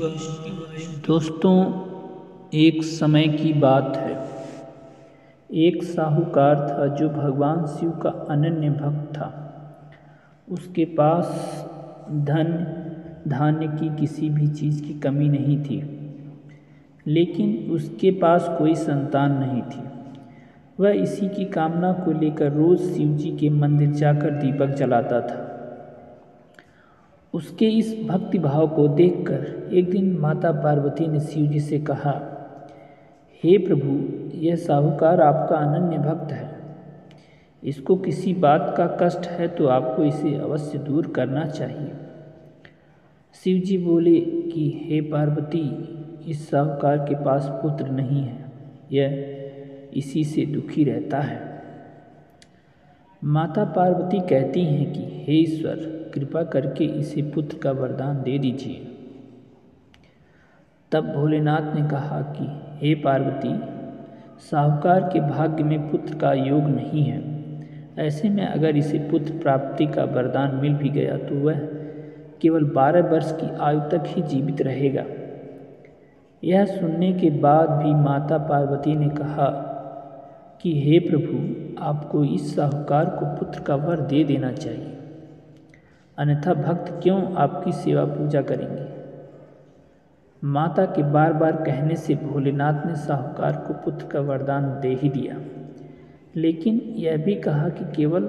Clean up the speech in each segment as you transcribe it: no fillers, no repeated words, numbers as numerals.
दोस्तों, एक समय की बात है। एक साहूकार था जो भगवान शिव का अनन्य भक्त था। उसके पास धन धान्य की किसी भी चीज़ की कमी नहीं थी, लेकिन उसके पास कोई संतान नहीं थी। वह इसी की कामना को लेकर रोज़ शिव जी के मंदिर जाकर दीपक जलाता था। उसके इस भक्ति भाव को देखकर एक दिन माता पार्वती ने शिव जी से कहा, हे प्रभु, यह साहूकार आपका अनन्य भक्त है। इसको किसी बात का कष्ट है तो आपको इसे अवश्य दूर करना चाहिए। शिव जी बोले कि हे पार्वती, इस साहूकार के पास पुत्र नहीं है, यह इसी से दुखी रहता है। माता पार्वती कहती हैं कि हे ईश्वर, कृपा करके इसे पुत्र का वरदान दे दीजिए। तब भोलेनाथ ने कहा कि हे पार्वती, साहूकार के भाग्य में पुत्र का योग नहीं है। ऐसे में अगर इसे पुत्र प्राप्ति का वरदान मिल भी गया तो वह केवल 12 वर्ष की आयु तक ही जीवित रहेगा। यह सुनने के बाद भी माता पार्वती ने कहा कि हे प्रभु, आपको इस साहूकार को पुत्र का वर दे देना चाहिए, अन्यथा भक्त क्यों आपकी सेवा पूजा करेंगे। माता के बार बार कहने से भोलेनाथ ने साहूकार को पुत्र का वरदान दे ही दिया, लेकिन यह भी कहा कि केवल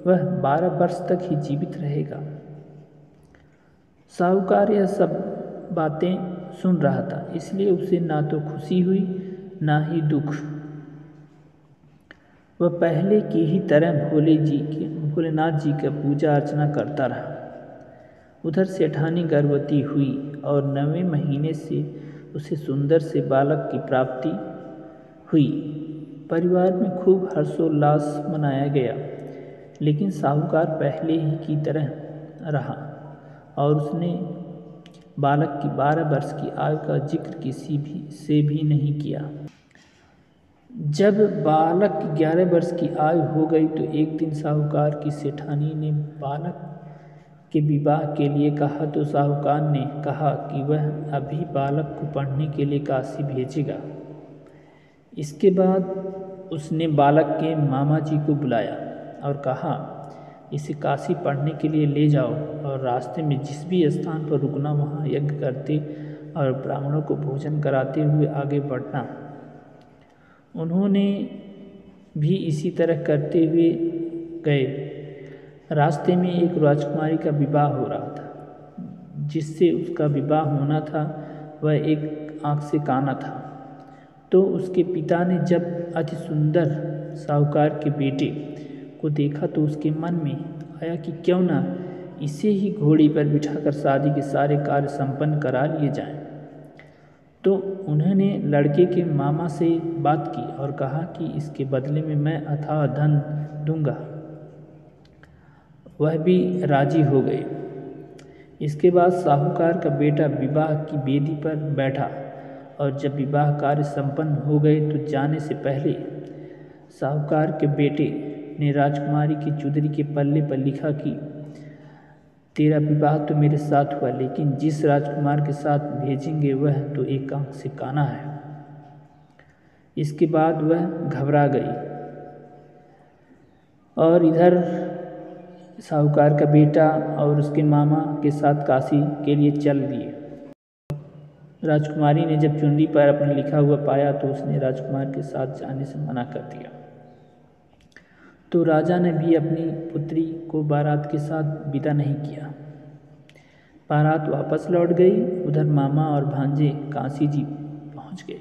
वह 12 वर्ष तक ही जीवित रहेगा। साहूकार यह सब बातें सुन रहा था, इसलिए उसे ना तो खुशी हुई ना ही दुख। वह पहले की ही तरह भोलेनाथ जी का पूजा अर्चना करता रहा। उधर सेठानी गर्भवती हुई और 9वें महीने से उसे सुंदर से बालक की प्राप्ति हुई। परिवार में खूब हर्षोल्लास मनाया गया, लेकिन साहूकार पहले ही की तरह रहा और उसने बालक की 12 वर्ष की आयु का जिक्र किसी से भी नहीं किया। जब बालक की 11 वर्ष की आयु हो गई तो एक दिन साहूकार की सेठानी ने बालक के विवाह के लिए कहा तो साहूकार ने कहा कि वह अभी बालक को पढ़ने के लिए काशी भेजेगा। इसके बाद उसने बालक के मामा जी को बुलाया और कहा, इसे काशी पढ़ने के लिए ले जाओ और रास्ते में जिस भी स्थान पर रुकना वहाँ यज्ञ करते और ब्राह्मणों को भोजन कराते हुए आगे बढ़ना। उन्होंने भी इसी तरह करते हुए गए। रास्ते में एक राजकुमारी का विवाह हो रहा था। जिससे उसका विवाह होना था वह एक आँख से काना था। तो उसके पिता ने जब अति सुंदर साहूकार के बेटे को देखा तो उसके मन में आया कि क्यों ना इसे ही घोड़ी पर बिठाकर शादी के सारे कार्य संपन्न करा लिए जाएं। तो उन्होंने लड़के के मामा से बात की और कहा कि इसके बदले में मैं अथाह धन दूंगा। वह भी राजी हो गए। इसके बाद साहूकार का बेटा विवाह की वेदी पर बैठा और जब विवाह कार्य संपन्न हो गए तो जाने से पहले साहूकार के बेटे ने राजकुमारी की चुदरी के पल्ले पर लिखा कि तेरा विवाह तो मेरे साथ हुआ, लेकिन जिस राजकुमार के साथ भेजेंगे वह तो एक आँख से काना है। इसके बाद वह घबरा गई और इधर साहूकार का बेटा और उसके मामा के साथ काशी के लिए चल दिए। राजकुमारी ने जब चुनरी पर अपने लिखा हुआ पाया तो उसने राजकुमार के साथ जाने से मना कर दिया। तो राजा ने भी अपनी पुत्री को बारात के साथ विदा नहीं किया। बारात वापस लौट गई। उधर मामा और भांजे काशी जी पहुंच गए।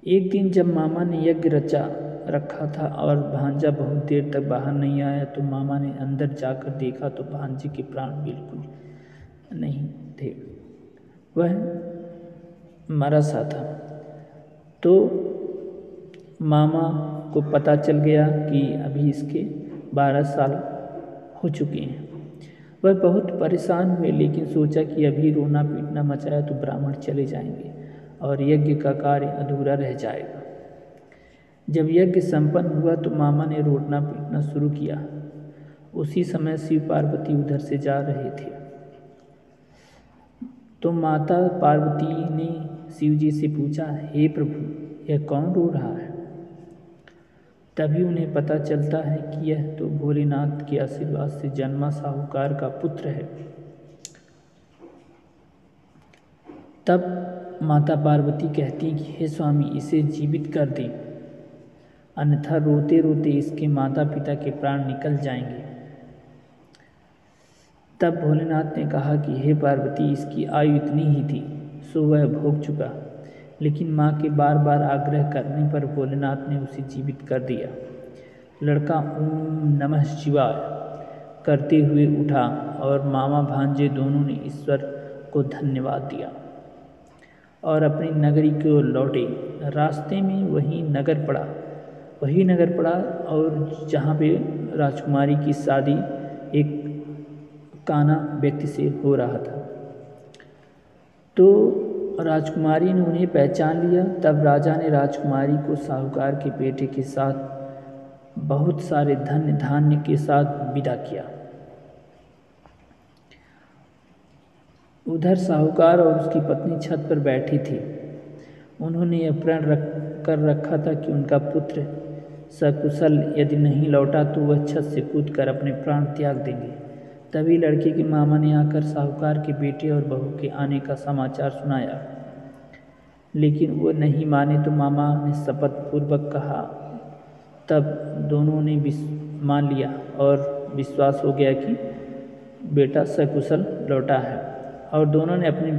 एक दिन जब मामा ने यज्ञ रखा था और भांजा बहुत देर तक बाहर नहीं आया तो मामा ने अंदर जाकर देखा तो भांजे के प्राण बिल्कुल नहीं थे, वह मरा सा था। तो मामा को पता चल गया कि अभी इसके 12 साल हो चुके हैं। वह बहुत परेशान हुए, लेकिन सोचा कि अभी रोना पीटना मचाया तो ब्राह्मण चले जाएंगे और यज्ञ का कार्य अधूरा रह जाएगा। जब यज्ञ संपन्न हुआ तो मामा ने रोना पीटना शुरू किया। उसी समय शिव पार्वती उधर से जा रहे थे। तो माता पार्वती ने शिव जी से पूछा, हे प्रभु, यह कौन रो रहा है? तभी उन्हें पता चलता है कि यह तो भोलेनाथ के आशीर्वाद से जन्मा साहूकार का पुत्र है। तब माता पार्वती कहती कि हे स्वामी, इसे जीवित कर दें, अन्यथा रोते रोते इसके माता पिता के प्राण निकल जाएंगे। तब भोलेनाथ ने कहा कि हे पार्वती, इसकी आयु इतनी ही थी, सो वह भोग चुका। लेकिन माँ के बार बार आग्रह करने पर भोलेनाथ ने उसे जीवित कर दिया। लड़का ओम नमः शिवाय करते हुए उठा और मामा भांजे दोनों ने ईश्वर को धन्यवाद दिया और अपनी नगरी को लौटे। रास्ते में वही नगर पड़ा और जहाँ पे राजकुमारी की शादी एक काना व्यक्ति से हो रहा था। तो राजकुमारी ने उन्हें पहचान लिया। तब राजा ने राजकुमारी को साहूकार के बेटे के साथ बहुत सारे धन धान्य के साथ विदा किया। उधर साहूकार और उसकी पत्नी छत पर बैठी थी। उन्होंने यह प्रण कर रखा था कि उनका पुत्र सकुशल यदि नहीं लौटा तो वह छत से कूदकर अपने प्राण त्याग देंगे। तभी लड़के के मामा ने आकर साहूकार के बेटे और बहू के आने का समाचार सुनाया, लेकिन वो नहीं माने तो मामा ने शपथ पूर्वक कहा। तब दोनों ने मान लिया और विश्वास हो गया कि बेटा सकुशल लौटा है और दोनों ने अपने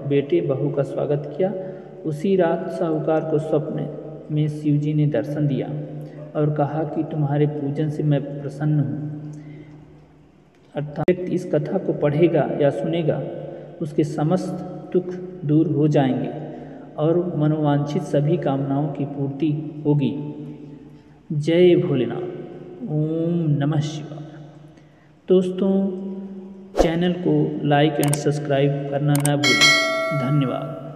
बेटे बहू का स्वागत किया। उसी रात साहूकार को स्वप्न में शिवजी ने दर्शन दिया और कहा कि तुम्हारे पूजन से मैं प्रसन्न हूँ। अर्थात इस कथा को पढ़ेगा या सुनेगा उसके समस्त दुख दूर हो जाएंगे और मनोवांछित सभी कामनाओं की पूर्ति होगी। जय भोलेनाथ। ओम नमः शिवाय। दोस्तों, चैनल को लाइक एंड सब्सक्राइब करना न भूलें। धन्यवाद।